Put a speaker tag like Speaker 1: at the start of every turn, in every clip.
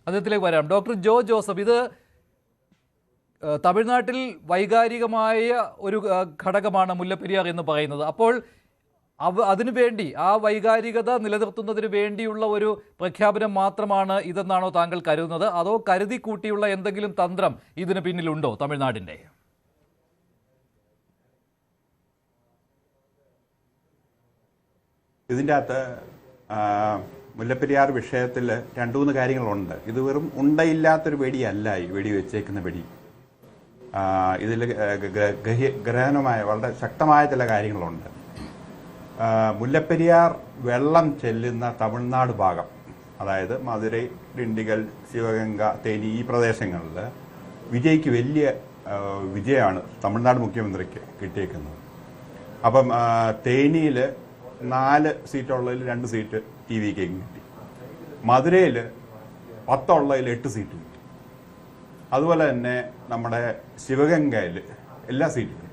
Speaker 1: അദ്ദേഹത്തിലേക്ക് വരാം. ഡോക്ടർ ജോ ജോസഫ്, ഇത് തമിഴ്നാട്ടിൽ വൈകാരികമായ ഒരു ഘടകമാണ് മുല്ലപ്പെരിയാർ എന്ന് പറയുന്നത്. അപ്പോൾ അതിനുവേണ്ടി ആ വൈകാരികത നിലനിർത്തുന്നതിന് വേണ്ടിയുള്ള ഒരു പ്രഖ്യാപനം മാത്രമാണ് ഇതെന്നാണോ താങ്കൾ കരുതുന്നത്? അതോ കരുതി കൂട്ടിയുള്ള എന്തെങ്കിലും തന്ത്രം ഇതിന് പിന്നിലുണ്ടോ തമിഴ്നാടിൻ്റെ?
Speaker 2: ഇതിൻ്റെ അകത്ത് മുല്ലപ്പെരിയാർ വിഷയത്തിൽ രണ്ടു മൂന്ന് കാര്യങ്ങളുണ്ട്. ഇത് വെറും ഉണ്ടയില്ലാത്തൊരു വെടിയല്ല ഈ വെടി വെച്ചേക്കുന്ന വെടി. ഇതിൽ ഗ്രഹണമായ വളരെ ശക്തമായ ചില കാര്യങ്ങളുണ്ട്. മുല്ലപ്പെരിയാർ വെള്ളം ചെല്ലുന്ന തമിഴ്നാട് ഭാഗം, അതായത് മധുരൈ, ഡിണ്ടിഗൽ, ശിവഗംഗ, തേനി ഈ പ്രദേശങ്ങളിൽ വിജയ്ക്ക് വലിയ വിജയമാണ് തമിഴ്നാട് മുഖ്യമന്ത്രിക്ക് കിട്ടിയേക്കുന്നത്. അപ്പം തേനിയിൽ 4 സീറ്റുള്ളതിൽ 2 സീറ്റ് ടി വിക്ക് കിട്ടി. മധുരയിൽ 10 ഉള്ളതിൽ 8 സീറ്റ് കിട്ടി. അതുപോലെ തന്നെ നമ്മുടെ ശിവഗംഗയിൽ എല്ലാ സീറ്റും കിട്ടി.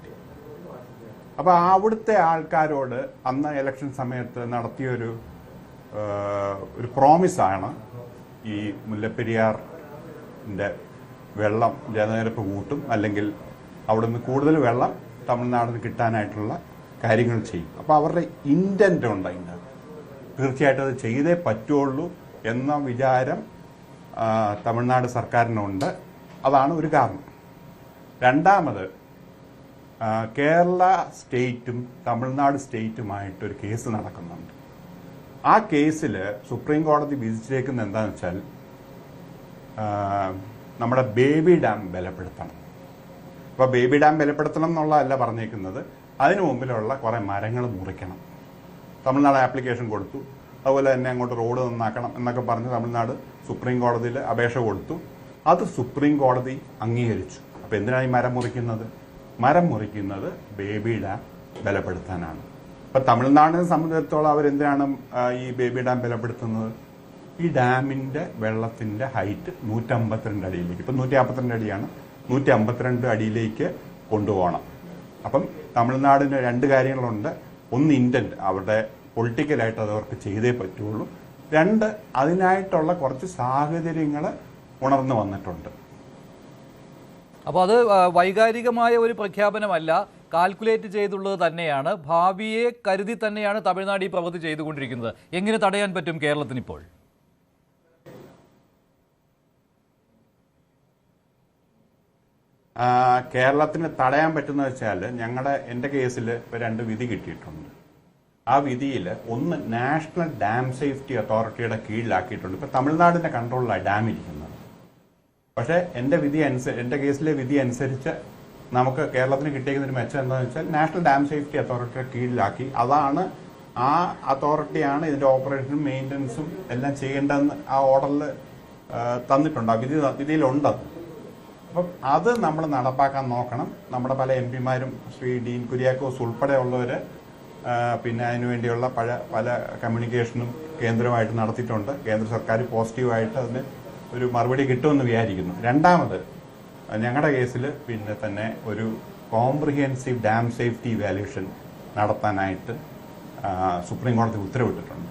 Speaker 2: അപ്പോൾ അവിടുത്തെ ആൾക്കാരോട് അന്ന് ഇലക്ഷൻ സമയത്ത് നടത്തിയൊരു പ്രോമിസാണ് ഈ മുല്ലപ്പെരിയാറിൻ്റെ വെള്ളം ജലനിരപ്പ് കൂട്ടും, അല്ലെങ്കിൽ അവിടുന്ന് കൂടുതൽ വെള്ളം തമിഴ്നാടിന് കിട്ടാനായിട്ടുള്ള കാര്യങ്ങൾ ചെയ്യും. അപ്പോൾ അവരുടെ ഇൻറ്റൻറ്റ് ഉണ്ട് അതിൻ്റെ. തീർച്ചയായിട്ടും അത് ചെയ്തേ പറ്റുള്ളൂ എന്ന വിചാരം തമിഴ്നാട് സർക്കാരിനുണ്ട്. അതാണ് ഒരു കാരണം. രണ്ടാമത്, കേരള സ്റ്റേറ്റും തമിഴ്നാട് സ്റ്റേറ്റുമായിട്ടൊരു കേസ് നടക്കുന്നുണ്ട്. ആ കേസിൽ സുപ്രീം കോടതി വിധിച്ചേക്കുന്നത് എന്താണെന്ന് വെച്ചാൽ നമ്മുടെ ബേബി ഡാം ബലപ്പെടുത്തണം. അപ്പോൾ ബേബി ഡാം ബലപ്പെടുത്തണം എന്നുള്ളതല്ല പറഞ്ഞേക്കുന്നത്, അതിനു മുമ്പിലുള്ള കുറേ മരങ്ങൾ മുറിക്കണം. തമിഴ്നാട് ആപ്ലിക്കേഷൻ കൊടുത്തു. അതുപോലെ തന്നെ അങ്ങോട്ട് റോഡ് നന്നാക്കണം എന്നൊക്കെ പറഞ്ഞ് തമിഴ്നാട് സുപ്രീം കോടതിയിൽ അപേക്ഷ കൊടുത്തു. അത് സുപ്രീം കോടതി അംഗീകരിച്ചു. അപ്പോൾ എന്തിനാണ് ഈ മരം മുറിക്കുന്നത്? മരം മുറിക്കുന്നത് ബേബി ഡാം ബലപ്പെടുത്താനാണ്. അപ്പം തമിഴ്നാടിനെ സംബന്ധിച്ചിടത്തോളം അവരെന്തിനാണ് ഈ ബേബി ഡാം ബലപ്പെടുത്തുന്നത്? ഈ ഡാമിൻ്റെ വെള്ളത്തിൻ്റെ ഹൈറ്റ് 152 അടിയിലേക്ക്, ഇപ്പം 152 അടിയാണ്, 152 അടിയിലേക്ക് കൊണ്ടുപോകണം. അപ്പം തമിഴ്നാടിന് 2 കാര്യങ്ങളുണ്ട്. ഒന്ന്, ഇൻറ്റൻറ്റ്, അവരുടെ പൊളിറ്റിക്കലായിട്ട് അത് അവർക്ക് ചെയ്തേ പറ്റുള്ളൂ. 2, അതിനായിട്ടുള്ള കുറച്ച് സാഹചര്യങ്ങൾ ഉണർന്നു വന്നിട്ടുണ്ട്.
Speaker 1: അപ്പോൾ അത് വൈകാരികമായ ഒരു പ്രഖ്യാപനമല്ല, കാൽക്കുലേറ്റ് ചെയ്തുള്ളത് തന്നെയാണ്. ഭാവിയെ കരുതി തന്നെയാണ് തമിഴ്നാട് ഈ പ്രവൃത്തി ചെയ്തുകൊണ്ടിരിക്കുന്നത്. എങ്ങനെ തടയാൻ പറ്റും കേരളത്തിനിപ്പോൾ?
Speaker 2: കേരളത്തിന് തടയാൻ പറ്റുന്ന വെച്ചാൽ എൻ്റെ കേസിൽ ഇപ്പോൾ 2 വിധി കിട്ടിയിട്ടുണ്ട്. ആ വിധിയിൽ ഒന്ന് നാഷണൽ ഡാം സേഫ്റ്റി അതോറിറ്റിയുടെ കീഴിലാക്കിയിട്ടുണ്ട്. ഇപ്പോൾ തമിഴ്നാടിൻ്റെ കൺട്രോളിലാണ് ഡാം ഇരിക്കുന്നത്. പക്ഷേ എൻ്റെ കേസിലെ വിധി അനുസരിച്ച് നമുക്ക് കേരളത്തിന് കിട്ടിയിരിക്കുന്നൊരു മെച്ചം എന്താണെന്ന് വെച്ചാൽ നാഷണൽ ഡാം സേഫ്റ്റി അതോറിറ്റിയുടെ കീഴിലാക്കി. അതാണ്, ആ അതോറിറ്റിയാണ് ഇതിൻ്റെ ഓപ്പറേഷനും മെയിൻ്റനൻസും എല്ലാം ചെയ്യേണ്ടതെന്ന് ആ ഓർഡറിൽ തന്നിട്ടുണ്ട്. ആ വിധിയിലുണ്ടത്. അപ്പം അത് നമ്മൾ നടപ്പാക്കാൻ നോക്കണം. നമ്മുടെ പല എം പിമാരും ശ്രീ ഡീൻ കുര്യാക്കോസ് ഉൾപ്പെടെയുള്ളവർ പിന്നെ അതിനുവേണ്ടിയുള്ള പല കമ്മ്യൂണിക്കേഷനും കേന്ദ്രമായിട്ട് നടത്തിയിട്ടുണ്ട്. കേന്ദ്ര സർക്കാർ പോസിറ്റീവായിട്ട് അതിന് ഒരു മറുപടി കിട്ടുമെന്ന് വിചാരിക്കുന്നു. രണ്ടാമത്, ഞങ്ങളുടെ കേസിൽ പിന്നെ തന്നെ ഒരു കോംപ്രിഹെൻസീവ് ഡാം സേഫ്റ്റി ഇവാലുവേഷൻ നടത്താനായിട്ട് സുപ്രീം കോടതി ഉത്തരവിട്ടിട്ടുണ്ട്.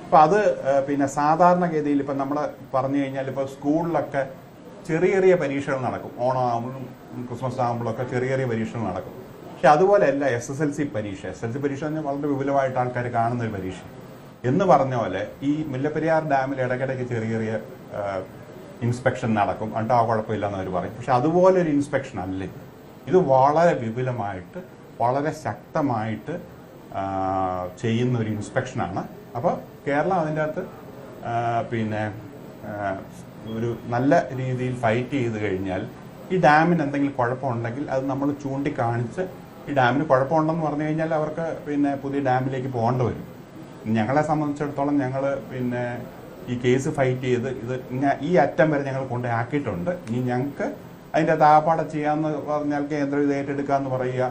Speaker 2: അപ്പോൾ അത് പിന്നെ സാധാരണഗതിയിൽ ഇപ്പം നമ്മൾ പറഞ്ഞു കഴിഞ്ഞാൽ ഇപ്പോൾ സ്കൂളിലൊക്കെ ചെറിയ പരീക്ഷകൾ നടക്കും. ഓണം ആകുമ്പോഴും ക്രിസ്മസ് ആകുമ്പോഴൊക്കെ ചെറിയ പരീക്ഷകൾ നടക്കും. പക്ഷെ അതുപോലെയല്ല SSLC പരീക്ഷ. SSLC പരീക്ഷ തന്നെ വളരെ വിപുലമായിട്ട് ആൾക്കാർ കാണുന്നൊരു പരീക്ഷ. എന്ന് പറഞ്ഞ പോലെ ഈ മുല്ലപ്പെരിയാർ ഡാമിൽ ഇടയ്ക്കിടയ്ക്ക് ചെറിയ ഇൻസ്പെക്ഷൻ നടക്കും. എന്നിട്ട് ആ കുഴപ്പമില്ലെന്ന് അവർ പറയും. പക്ഷെ അതുപോലെ ഒരു ഇൻസ്പെക്ഷൻ അല്ലേ ഇത്. വളരെ വിപുലമായിട്ട് വളരെ ശക്തമായിട്ട് ചെയ്യുന്ന ഒരു ഇൻസ്പെക്ഷനാണ്. അപ്പോൾ കേരളം അതിൻ്റെ അകത്ത് പിന്നെ ഒരു നല്ല രീതിയിൽ ഫൈറ്റ് ചെയ്ത് കഴിഞ്ഞാൽ ഈ ഡാമിന് എന്തെങ്കിലും കുഴപ്പമുണ്ടെങ്കിൽ അത് നമ്മൾ ചൂണ്ടിക്കാണിച്ച് ഈ ഡാമിന് കുഴപ്പമുണ്ടെന്ന് പറഞ്ഞു കഴിഞ്ഞാൽ അവർക്ക് പിന്നെ പുതിയ ഡാമിലേക്ക് പോകേണ്ടി വരും. ഞങ്ങളെ സംബന്ധിച്ചിടത്തോളം ഞങ്ങൾ പിന്നെ ഈ കേസ് ഫൈറ്റ് ചെയ്ത് ഈ അറ്റം വരെ ഞങ്ങൾ കൊണ്ടാക്കിയിട്ടുണ്ട്. ഇനി ഞങ്ങൾക്ക് അതിൻ്റെ താപ്പാടെ ചെയ്യാമെന്ന് പറഞ്ഞാൽ കേന്ദ്രം ഇത് ഏറ്റെടുക്കാമെന്ന് പറയുക,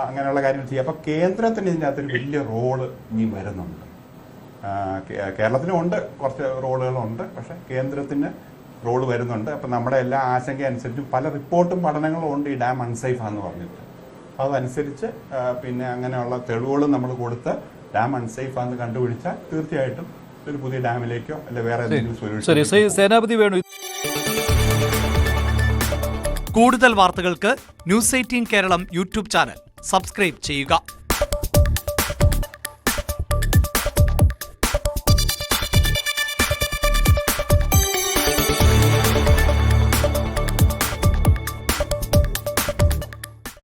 Speaker 2: അങ്ങനെയുള്ള കാര്യങ്ങൾ ചെയ്യുക. അപ്പോൾ കേന്ദ്രത്തിന് ഇതിൻ്റെ അകത്തൊരു വലിയ റോള് ഇനി വരുന്നുണ്ട്. കേരളത്തിനും ഉണ്ട്, കുറച്ച് റോളുകളുണ്ട്, പക്ഷെ കേന്ദ്രത്തിന് റോള് വരുന്നുണ്ട്. അപ്പം നമ്മുടെ എല്ലാ ആശങ്ക അനുസരിച്ചും പല റിപ്പോർട്ടും പഠനങ്ങളും ഉണ്ട് ഈ ഡാം അൺസേഫാന്ന് പറഞ്ഞിട്ട്. അതനുസരിച്ച് പിന്നെ അങ്ങനെയുള്ള തെളിവുകളും നമ്മൾ കൊടുത്ത് ഡാം അൺസേഫാന്ന് കണ്ടുപിടിച്ചാൽ തീർച്ചയായിട്ടും ഒരു പുതിയ ഡാമിലേക്കോ അല്ലെ വേറെ എന്തെങ്കിലും
Speaker 1: ശരി,
Speaker 2: സൊല്യൂഷൻ.
Speaker 1: ശ്രീ സേനാപതി വേണു.
Speaker 3: കൂടുതൽ വാർത്തകൾക്ക് News 18 Keralam YouTube channel subscribe ചെയ്യുക.